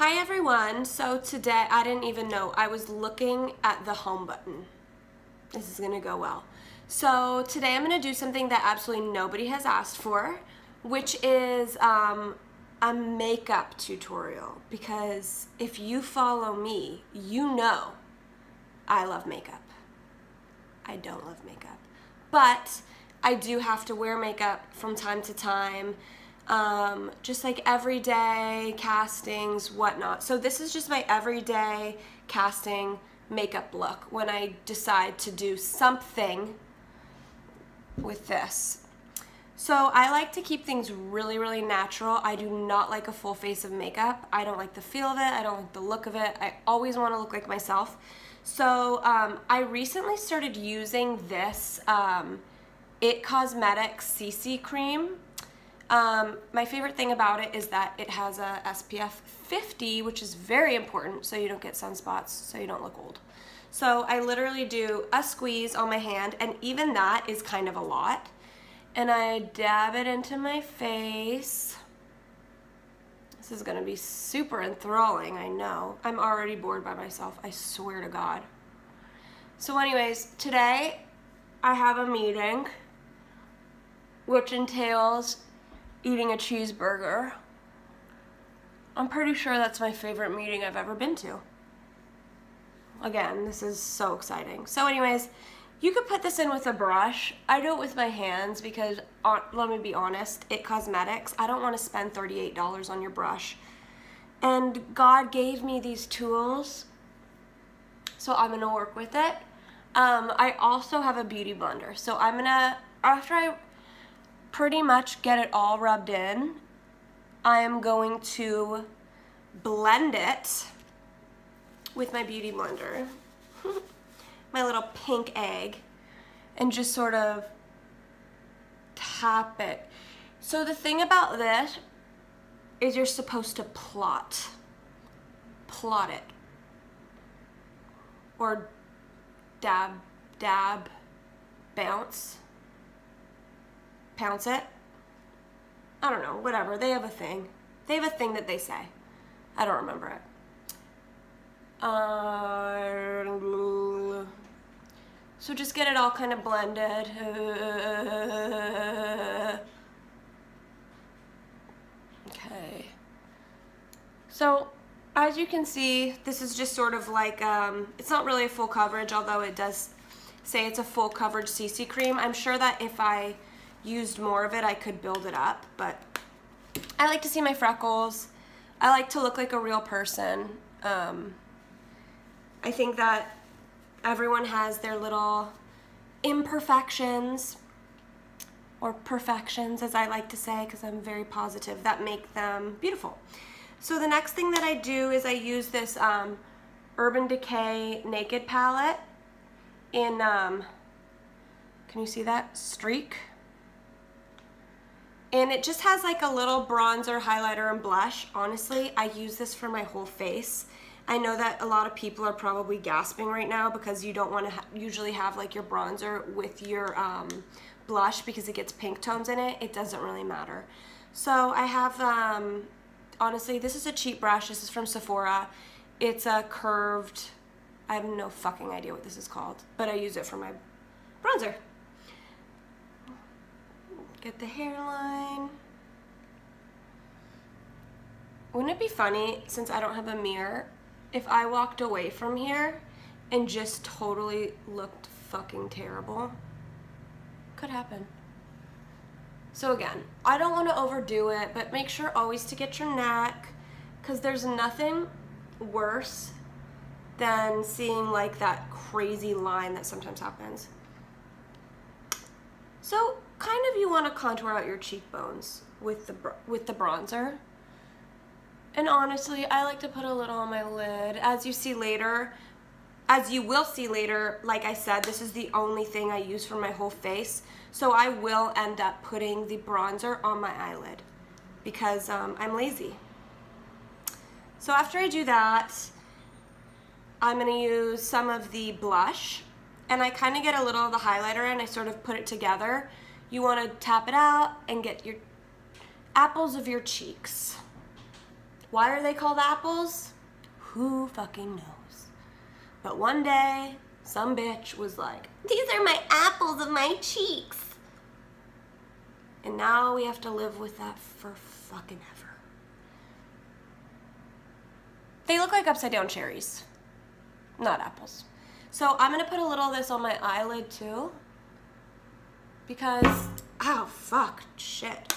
Hi everyone, so today, I didn't even know, I was looking at the home button. This is gonna go well. So today I'm gonna do something that absolutely nobody has asked for, which is a makeup tutorial, because if you follow me, you know I love makeup. I don't love makeup, but I do have to wear makeup from time to time. Just like everyday castings, whatnot. So this is just my everyday casting makeup look when I decide to do something with this. So I like to keep things really, really natural. I do not like a full face of makeup. I don't like the feel of it. I don't like the look of it. I always want to look like myself. So I recently started using this It Cosmetics CC cream. My favorite thing about it is that it has a SPF 50, which is very important so you don't get sunspots, so you don't look old. So I literally do a squeeze on my hand, and even that is kind of a lot. And I dab it into my face. This is gonna be super enthralling, I know. I'm already bored by myself, I swear to God. So anyways, today I have a meeting which entails eating a cheeseburger. I'm pretty sure that's my favorite meeting I've ever been to. Again, this is so exciting. So anyways, you could put this in with a brush. I do it with my hands because, let me be honest, It Cosmetics, I don't want to spend $38 on your brush. And God gave me these tools, so I'm gonna work with it. I also have a beauty blender, so I'm gonna, after I pretty much get it all rubbed in, I am going to blend it with my beauty blender, my little pink egg, and just sort of tap it. So the thing about this is you're supposed to plot it, or dab, bounce it. I don't know, whatever. They have a thing. They have a thing that they say. I don't remember it. So just get it all kind of blended. Okay. So as you can see, this is just sort of like, it's not really a full coverage, although it does say it's a full coverage CC cream. I'm sure that if I used more of it, I could build it up, but I like to see my freckles. I like to look like a real person. I think that everyone has their little imperfections, or perfections as I like to say, because I'm very positive, that make them beautiful. So the next thing that I do is I use this Urban Decay Naked palette in, can you see that? Streak. And it just has like a little bronzer, highlighter, and blush. Honestly, I use this for my whole face. I know that a lot of people are probably gasping right now because you don't want to usually have like your bronzer with your blush because it gets pink tones in it. It doesn't really matter. So I have, honestly, this is a cheap brush. This is from Sephora. It's a curved, I have no fucking idea what this is called, but I use it for my bronzer. Get the hairline. Wouldn't it be funny, since I don't have a mirror, if I walked away from here and just totally looked fucking terrible? Could happen. So again, I don't want to overdo it, but make sure always to get your neck, because there's nothing worse than seeing like that crazy line that sometimes happens. So kind of you want to contour out your cheekbones with the bronzer. And honestly, I like to put a little on my lid. As you will see later, like I said, this is the only thing I use for my whole face. So I will end up putting the bronzer on my eyelid because I'm lazy. So after I do that, I'm going to use some of the blush. And I kind of get a little of the highlighter in, I sort of put it together. You want to tap it out and get your apples of your cheeks. Why are they called apples? Who fucking knows? But one day, some bitch was like, these are my apples of my cheeks. And now we have to live with that for fucking ever. They look like upside down cherries, not apples. So I'm gonna put a little of this on my eyelid too, because, oh fuck, shit.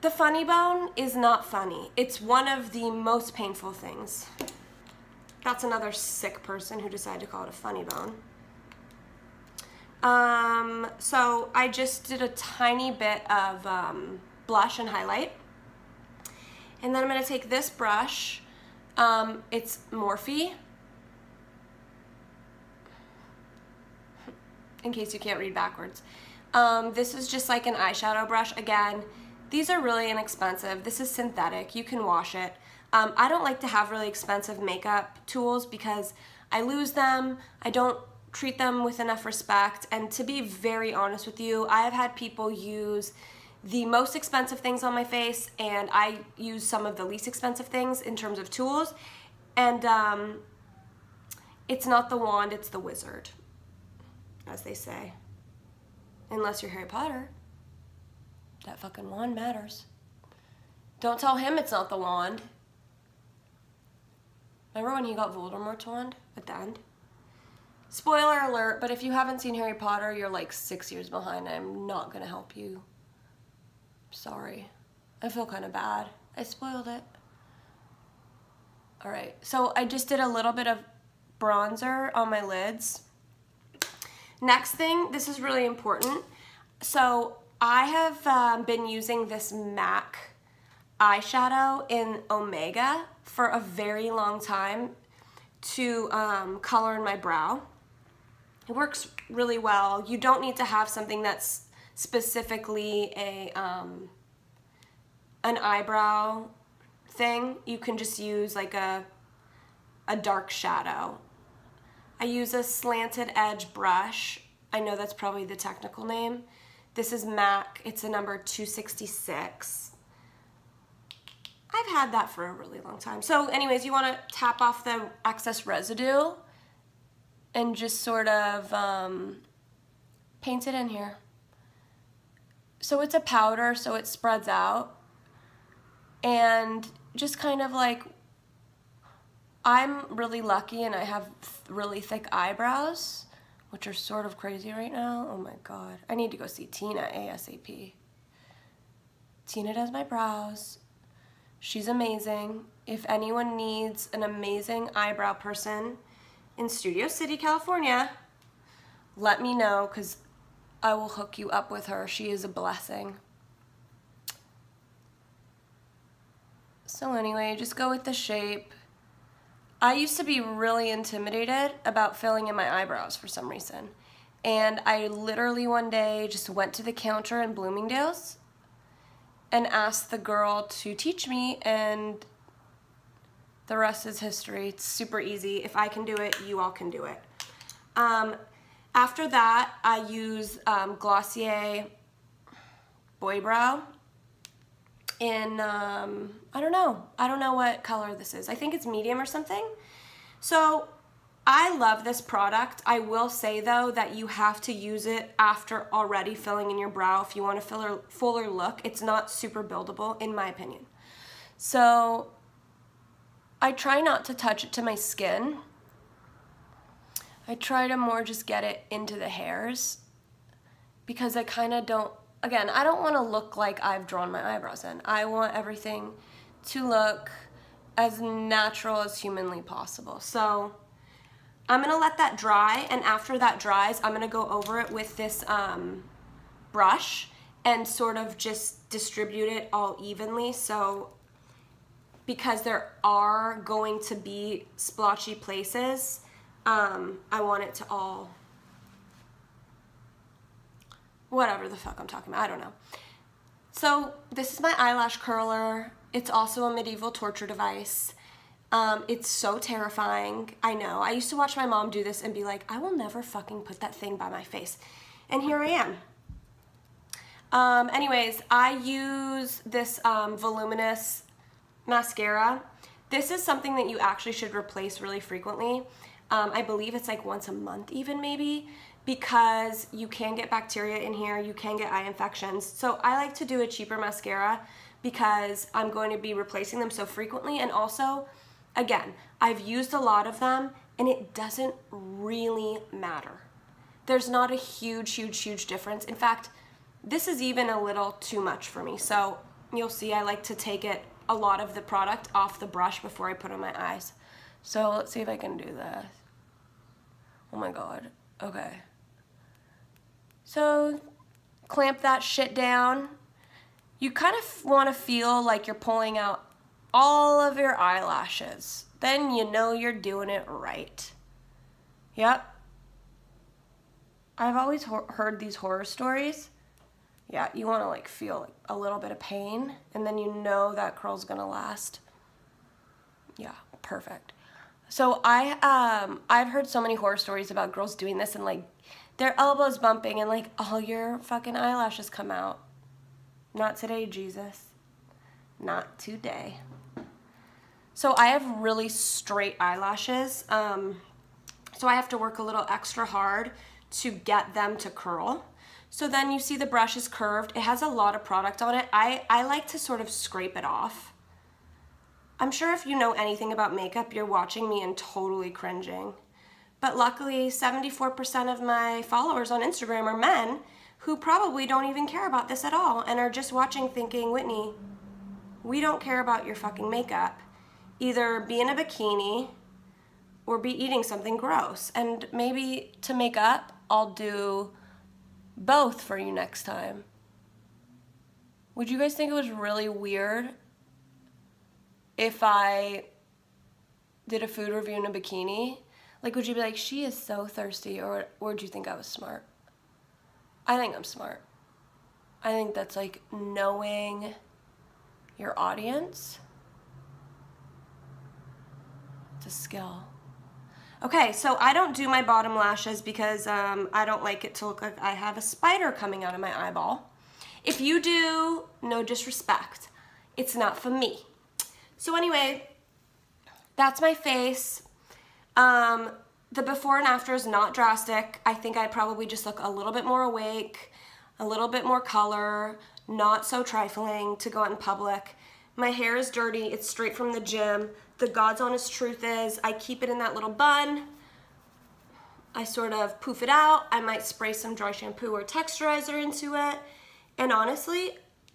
The funny bone is not funny. It's one of the most painful things. That's another sick person who decided to call it a funny bone. So I just did a tiny bit of blush and highlight. And then I'm gonna take this brush. It's Morphe. In case you can't read backwards. This is just like an eyeshadow brush. Again, these are really inexpensive. This is synthetic, you can wash it. I don't like to have really expensive makeup tools because I lose them, I don't treat them with enough respect, and to be very honest with you, I have had people use the most expensive things on my face and I use some of the least expensive things in terms of tools, and it's not the wand, it's the wizard, as they say. Unless you're Harry Potter. That fucking wand matters. Don't tell him it's not the wand. Remember when he got Voldemort's wand at the end? Spoiler alert, but if you haven't seen Harry Potter, you're like 6 years behind. I'm not gonna help you. Sorry. I feel kind of bad. I spoiled it. Alright, so I just did a little bit of bronzer on my lids. Next thing, this is really important. So I have been using this MAC eyeshadow in Omega for a very long time to color in my brow. It works really well. You don't need to have something that's specifically an eyebrow thing. You can just use like a dark shadow. I use a slanted edge brush. I know that's probably the technical name. This is MAC, it's a number 266. I've had that for a really long time. So anyways, you wanna tap off the excess residue and just sort of paint it in here. So it's a powder, so it spreads out. And just kind of like, I'm really lucky and I have really thick eyebrows, which are sort of crazy right now. Oh my God. I need to go see Tina ASAP. Tina does my brows. She's amazing. If anyone needs an amazing eyebrow person in Studio City, California, let me know because I will hook you up with her. She is a blessing. So anyway, just go with the shape. I used to be really intimidated about filling in my eyebrows for some reason. And I literally one day just went to the counter in Bloomingdale's and asked the girl to teach me, and the rest is history. It's super easy. If I can do it, you all can do it. After that, I use Glossier Boy Brow in, I don't know what color this is. I think it's medium or something. So I love this product. I will say though that you have to use it after already filling in your brow if you want a fuller look. It's not super buildable in my opinion. So I try not to touch it to my skin. I try to more just get it into the hairs because I kind of don't, again, I don't want to look like I've drawn my eyebrows in. I want everything to look as natural as humanly possible. So I'm gonna let that dry, and after that dries, I'm gonna go over it with this brush and sort of just distribute it all evenly. So because there are going to be splotchy places, I want it to all, whatever the fuck I'm talking about, I don't know. So this is my eyelash curler. It's also a medieval torture device. It's so terrifying, I know. I used to watch my mom do this and be like, I will never fucking put that thing by my face. And here I am. Anyways, I use this Voluminous mascara. This is something that you actually should replace really frequently. I believe it's like once a month even maybe, because you can get bacteria in here, you can get eye infections. So I like to do a cheaper mascara because I'm going to be replacing them so frequently. And also, again, I've used a lot of them and it doesn't really matter. There's not a huge difference. In fact, this is even a little too much for me. So you'll see I like to take a lot of the product off the brush before I put on my eyes. So let's see if I can do this. Oh my God, okay. So clamp that shit down. You kind of want to feel like you're pulling out all of your eyelashes. Then you know you're doing it right. Yep. I've always heard these horror stories. Yeah, you want to like feel like a little bit of pain, and then you know that curl's gonna last. Yeah, perfect. So I've heard so many horror stories about girls doing this and like their elbows bumping and like all your fucking eyelashes come out. Not today, Jesus. Not today. So I have really straight eyelashes, so I have to work a little extra hard to get them to curl. So then you see the brush is curved. It has a lot of product on it. I like to sort of scrape it off. I'm sure if you know anything about makeup, you're watching me and totally cringing. But luckily, 74% of my followers on Instagram are men who probably don't even care about this at all and are just watching thinking, Whitney, we don't care about your fucking makeup. Either be in a bikini or be eating something gross. And maybe to make up, I'll do both for you next time. Would you guys think it was really weird if I did a food review in a bikini? Like, would you be like, she is so thirsty, or would you think I was smart? I think I'm smart. I think that's like knowing your audience. It's a skill. Okay, so I don't do my bottom lashes because I don't like it to look like I have a spider coming out of my eyeball. If you do, no disrespect. It's not for me. So anyway, that's my face. The before and after is not drastic. I think I'd probably just look a little bit more awake, a little bit more color, not so trifling to go out in public. My hair is dirty, it's straight from the gym. The God's honest truth is I keep it in that little bun. I sort of poof it out. I might spray some dry shampoo or texturizer into it. And honestly,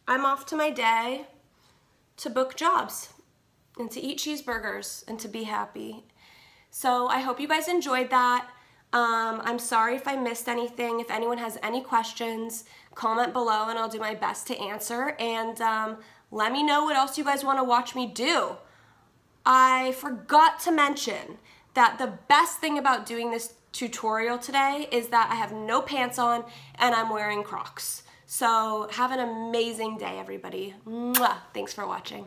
I'm off to my day to book jobs and to eat cheeseburgers and to be happy. So I hope you guys enjoyed that. I'm sorry if I missed anything. If anyone has any questions, comment below and I'll do my best to answer. And let me know what else you guys want to watch me do. I forgot to mention that the best thing about doing this tutorial today is that I have no pants on and I'm wearing Crocs. So have an amazing day, everybody. Mwah. Thanks for watching.